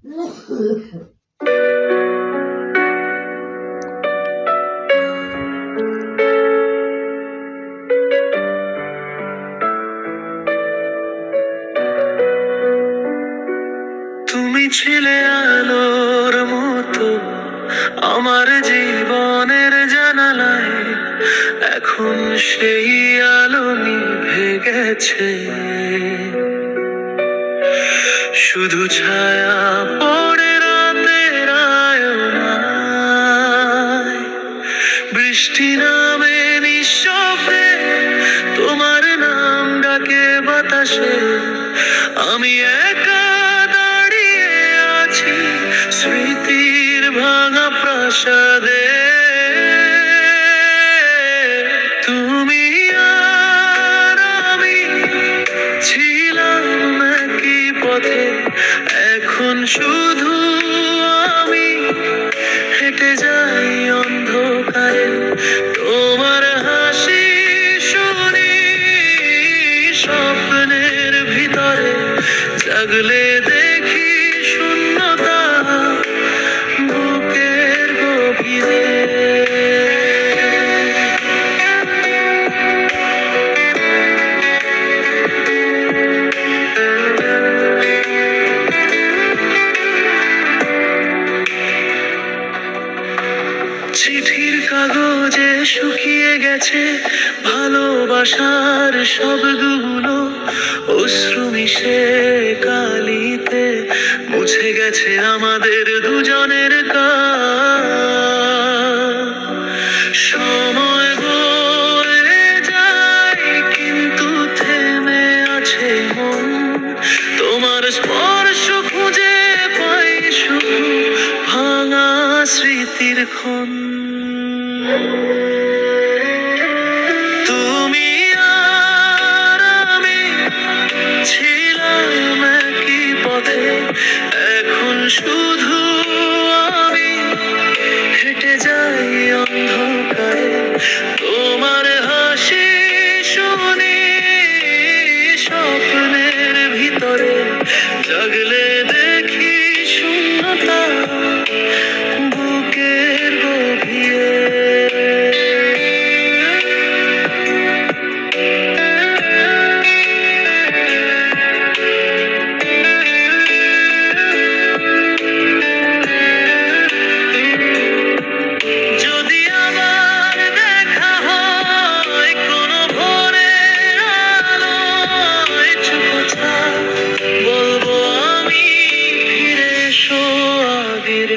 তুমি ছিলে আলোর মতো আমার জীবনের জানালায়, এখন সেই আলো নিভে গেছে। শুধু ছায়া পড়ে রাতের আয়নায়, বৃষ্টি নামে নিঃশব্দে তোমার নাম ডাকে বাতাসে। আমি একা দাঁড়িয়ে আছি স্মৃতির ভাঙা প্রাসাদে। তুমি আর আমি ছিলাম একই পথে, এখন শুধু আমি হেঁটে যাই অন্ধকারে। তোমার হাসি শুনি স্বপ্নের ভিতরে, জাগলে দেখি শূন্যতা বুকের গভীরে। চিঠির কাগজে শুকিয়ে গেছে ভালোবাসার শব্দগুলো, অশ্রু মিশে কালিতে মুছে গেছে আমাদের দুজনের কাজ। সময় বয়ে যায় কিন্তু থেমে আছে মন, তোমার স্পর্শ খুঁজে পাই শুধু ভাঙা স্মৃতির ক্ষণ। তুমি আর আমি ছিলাম একই পথে, এখন শুধু আমি হেঁটে যাই অন্ধকারে। তোমার হাসি শুনি স্বপ্নের ভিতরে, জাগলে দেখি শূন্যতা বুকের গভীরে। যদি আবার দেখা হয় কোনো ভোরের আলোয় চুপচাপ, বলবো আমি ফিরে এসো আগের